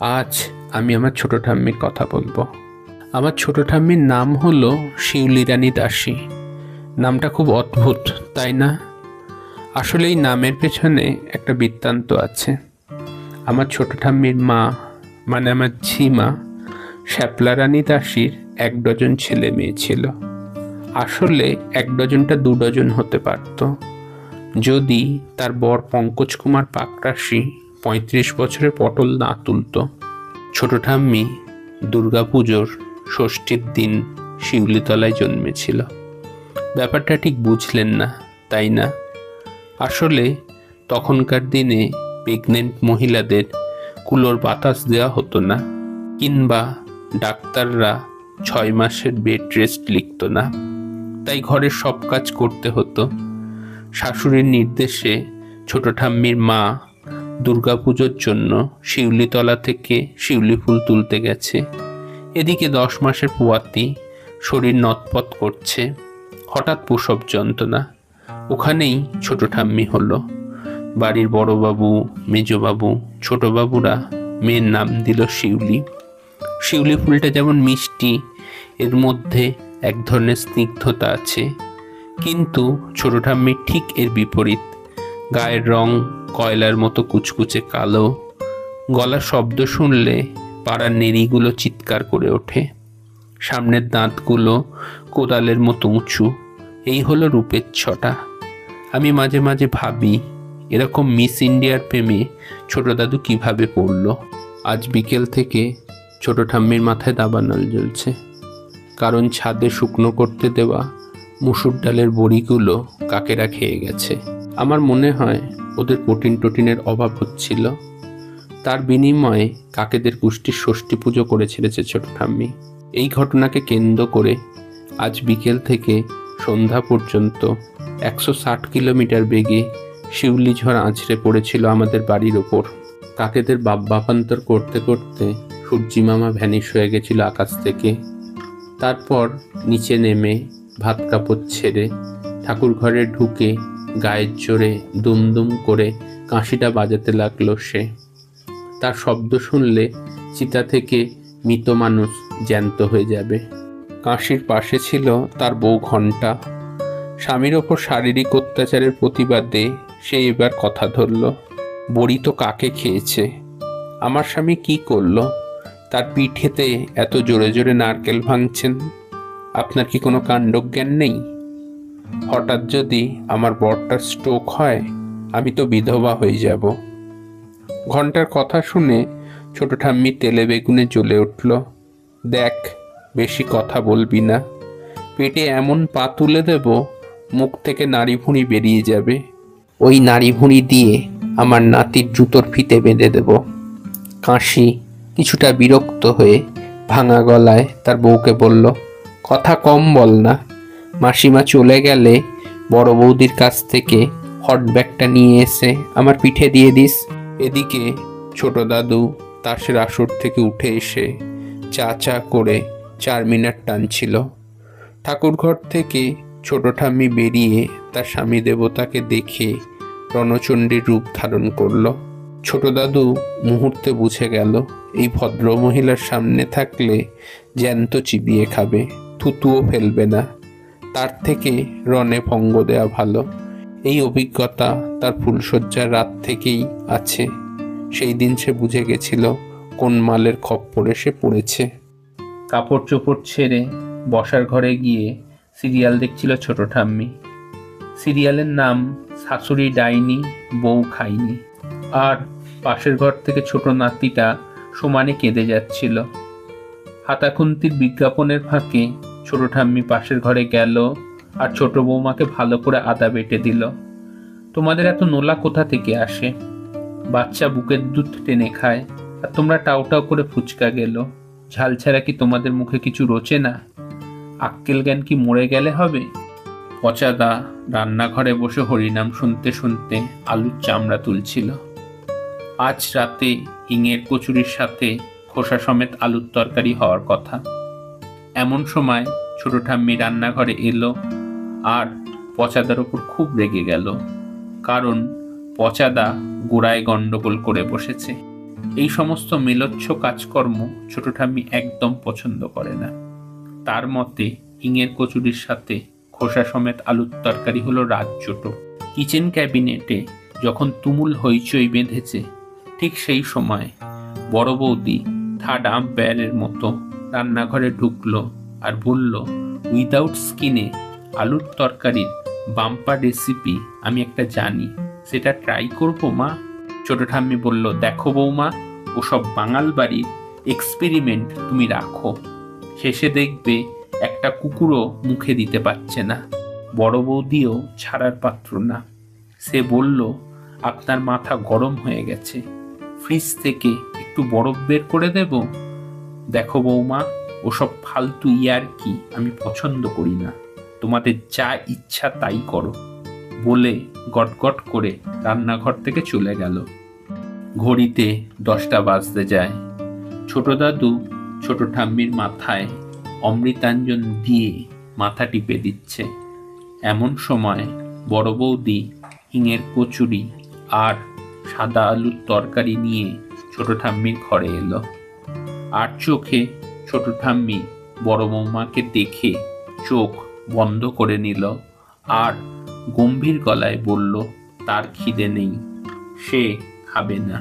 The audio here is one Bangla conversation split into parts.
আজ আমি আমার ছোট ঠাম্মির কথা বলবো। আমার ছোট ঠাম্মির নাম হলো শিউলি রানী দাসী। নামটা খুব অদ্ভুত, তাই না? আসলে এই নামের পেছনে একটা বৃত্তান্ত আছে। আমার ছোট ঠাম্মির মা, মানে আমার ঝিমা, শ্যাপলা রানী দাসীর ১ ডজন ছেলে মেয়ে ছিল। আসলে ১ ডজনটা ২ ডজন হতে পারত, যদি তার বর পঙ্কজ কুমার পাকরাশি ৩৫ বছরের পটল না তুলত। ছোট ঠাম্মি দুর্গাপুজোর ষষ্ঠীর দিন শিউলিতলায় জন্মেছিল। ব্যাপারটা ঠিক বুঝলেন না, তাই না? আসলে তখনকার দিনে প্রেগনেন্ট মহিলাদের কুলোর বাতাস দেওয়া হতো না, কিংবা ডাক্তাররা ৬ মাসের বেড রেস্ট লিখত না। তাই ঘরের সব কাজ করতে হতো। শাশুড়ির নির্দেশে ছোট ঠাম্মির মা দুর্গাপুজোর জন্য শিউলিতলা থেকে শিউলি ফুল তুলতে গেছে। এদিকে ১০ মাসের পোয়াতি, শরীর নতপত করছে। হঠাৎ প্রসব যন্ত্রণা। ওখানেই ছোট ঠাম্মি হলো। বাড়ির বড়বাবু, মেজবাবু, ছোটবাবুরা মেয়ের নাম দিল শিউলি। শিউলি ফুলটা যেমন মিষ্টি, এর মধ্যে এক ধরনের স্নিগ্ধতা আছে, কিন্তু ছোট ঠাম্মির ঠিক এর বিপরীত। গায়ের রং কয়লার মতো কুচকুচে কালো। গলার শব্দ শুনলে পাড়ার নেড়িগুলো চিৎকার করে ওঠে। সামনের দাঁতগুলো কোদালের মতো উঁচু। এই হলো রূপের ছটা। আমি মাঝে মাঝে ভাবি, এরকম মিস ইন্ডিয়ার প্রেমে ছোট দাদু কিভাবে পড়ল। আজ বিকেল থেকে ছোট ঠাম্মির মাথায় দাবানল জ্বলছে, কারণ ছাদে শুকনো করতে দেওয়া মুসুর ডালের বড়িগুলো কাকেরা খেয়ে গেছে। আমার মনে হয় ওদের প্রোটিনের অভাব হচ্ছিল। তার বিনিময়ে কাকেদের পুষ্টির ষষ্ঠী পুজো করে ছেড়েছে ছোট ঠাম্মি। এই ঘটনাকে কেন্দ্র করে আজ বিকেল থেকে সন্ধ্যা পর্যন্ত ১৬০ কিলোমিটার বেগে শিউলি ঝড় আছড়ে পড়েছিল আমাদের বাড়ির ওপর। কাকেদের বাপান্তর করতে করতে সূর্যি মামা ভ্যানিশ হয়ে গেছিল আকাশ থেকে। তারপর নিচে নেমে ভাত কাপড় ছেড়ে ঠাকুর ঘরে ঢুকে গায়ের জোরে দুমদুম করে কাঁসিটা বাজাতে লাগলো সে। তার শব্দ শুনলে চিতা থেকে মৃত মানুষ জ্যান্ত হয়ে যাবে। কাঁসির পাশে ছিল তার বউ ঘণ্টা। স্বামীর ওপর শারীরিক অত্যাচারের প্রতিবাদে সে এবার কথা ধরল। বড়ি তো কাকে খেয়েছে, আমার স্বামী কি করলো? তার পিঠেতে এত জোরে জোরে নারকেল ভাঙছেন। আপনার কি কোনো কাণ্ডজ্ঞান নেই? হঠাৎ যদি আমার বরটার স্ট্রোক হয়, আমি তো বিধবা হয়ে যাব। ঘন্টার কথা শুনে ছোট ঠাম্মি তেলে বেগুনে জ্বলে উঠল। দেখ, বেশি কথা বলবি না। পেটে এমন পা তুলে দেব, মুখ থেকে নাড়ি ভুঁড়ি বেরিয়ে যাবে। ওই নাড়ি ভুঁড়ি দিয়ে আমার নাতির জুতোর ফিতে বেঁধে দেব। কাশি কিছুটা বিরক্ত হয়ে ভাঙা গলায় তার বউকে বলল, কথা কম বল না। মাসিমা চলে গেলে বড় বৌদির কাছ থেকে হট ব্যাগটা নিয়ে এসে আমার পিঠে দিয়ে দিস। এদিকে ছোট দাদু তাসের আসর থেকে উঠে এসে চা চা করে ৪ মিনিট টানছিল। ঠাকুরঘর থেকে ছোট ঠাম্মি বেরিয়ে তার স্বামী দেবতাকে দেখে রণচণ্ডীর রূপ ধারণ করল। ছোট দাদু মুহূর্তে বুঝে গেল, এই ভদ্র মহিলার সামনে থাকলে জ্যান্ত চিবিয়ে খাবে, থুতুও ফেলবে না। তার থেকে রণে ভঙ্গ দেওয়া ভালো। এই অভিজ্ঞতা তার ফুলশয্যার রাত থেকেই আছে। সেই দিন সে বুঝে গেছিল কোন মালের খপ্পরে সে পড়েছে। কাপড় চোপড় ছেড়ে বসার ঘরে গিয়ে সিরিয়াল দেখছিল ছোট ঠাম্মি। সিরিয়ালের নাম শাশুড়ি ডাইনি, বউ খাইনি। আর পাশের ঘর থেকে ছোট নাতিটা সমানে কেঁদে যাচ্ছিল। হাতাখুন্তির বিজ্ঞাপনের ফাঁকে ছোট ঠাম্মি পাশের ঘরে গেল আর ছোট বৌমাকে ভালো করে আদা বেটে দিল। তোমাদের এত নোলা কোথা থেকে আসে? বাচ্চা বুকের দুধ টেনে খায়, আর তোমরা টাউটাও করে ফুচকা গেল। ঝাল ছাড়া কি তোমাদের মুখে কিছু রোচে না? আক্কেল জ্ঞান কি মরে গেলে হবে? পচাদা রান্নাঘরে বসে হরিনাম শুনতে শুনতে আলুর চামড়া তুলছিল। আজ রাতে হিঙের কচুরির সাথে খোসা সমেত আলুর তরকারি হওয়ার কথা। এমন সময় ছোট ঠাম্মি রান্নাঘরে এলো আর পচাদার ওপর খুব রেগে গেল, কারণ পচাদা গোড়ায় গন্ডগোল করে বসেছে। এই সমস্ত মেলোচ্ছ কাজকর্ম ছোট ঠাম্মি একদম পছন্দ করে না। তার মতে হিঙের কচুরির সাথে খোসা সমেত আলুর তরকারি হলো রাজজোটো। কিচেন ক্যাবিনেটে যখন তুমুল হইচই বেঁধেছে, ঠিক সেই সময় বড় বৌদি থার্ড আম্পায়ারের মতো রান্নাঘরে ঢুকলো আর বলল, উইদাউট স্কিনে আলুর তরকারির বাম্পার রেসিপি আমি একটা জানি, সেটা ট্রাই করবো মা। ছোট ঠাম্মি বলল, দেখো বৌমা, ওসব বাঙাল বাড়ির এক্সপেরিমেন্ট তুমি রাখো, শেষে দেখবে একটা কুকুরও মুখে দিতে পারছে না। বড় বৌদিও ছাড়ার পাত্র না। সে বলল, আপনার মাথা গরম হয়ে গেছে, ফ্রিজ থেকে একটু বরফ বের করে দেব? দেখো বৌমা, ওসব ফালতু ইয়ার্কি আমি পছন্দ করি না, তোমাদের যা ইচ্ছা তাই করো বলে গটগট করে রান্নাঘর থেকে চলে গেল। ঘড়িতে 10টা বাজতে যায়। ছোট দাদু ছোট ঠাম্মির মাথায় অমৃতাঞ্জন দিয়ে মাথা টিপে দিচ্ছে। এমন সময় বড় বৌদি হিঙের কচুরি আর সাদা আলুর তরকারি নিয়ে ছোট ঠাম্মির ঘরে এলো। আর চোখে ছোট ঠাম্মি বড় বৌমাকে দেখে চোখ বন্ধ করে নিল আর গম্ভীর গলায় বলল, তার খিদে নেই, সে খাবে না।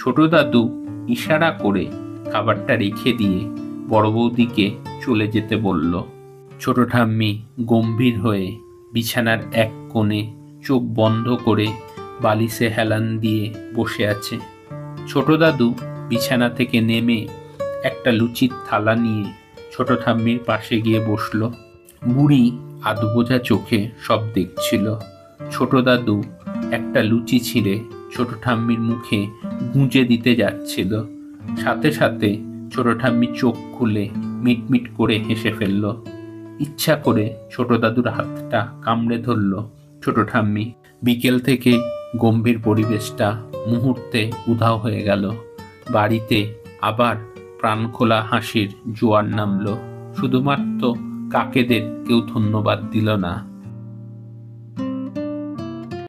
ছোট দাদু ইশারা করে খাবারটা রেখে দিয়ে বড় বৌদিকে চলে যেতে বলল। ছোট ঠাম্মি গম্ভীর হয়ে বিছানার এক কোণে চোখ বন্ধ করে বালিশে হেলান দিয়ে বসে আছে। ছোট দাদু বিছানা থেকে নেমে একটা লুচির থালা নিয়ে ছোট ঠাম্মির পাশে গিয়ে বসল। বুড়ি আধবোঝা চোখে সব দেখছিল। ছোট দাদু একটা লুচি ছিঁড়ে ছোট ঠাম্মির মুখে গুঁজে দিতে যাচ্ছিল। সাথে সাথে ছোট ঠাম্মি চোখ খুলে মিটমিট করে হেসে ফেলল। ইচ্ছা করে ছোট দাদুর হাতটা কামড়ে ধরল ছোট ঠাম্মি। বিকেল থেকে গম্ভীর পরিবেশটা মুহূর্তে উধাও হয়ে গেল। বাড়িতে আবার প্রাণখোলা হাসির জোয়ার নামল। শুধুমাত্র কাকেদের কেউ ধন্যবাদ দিল না।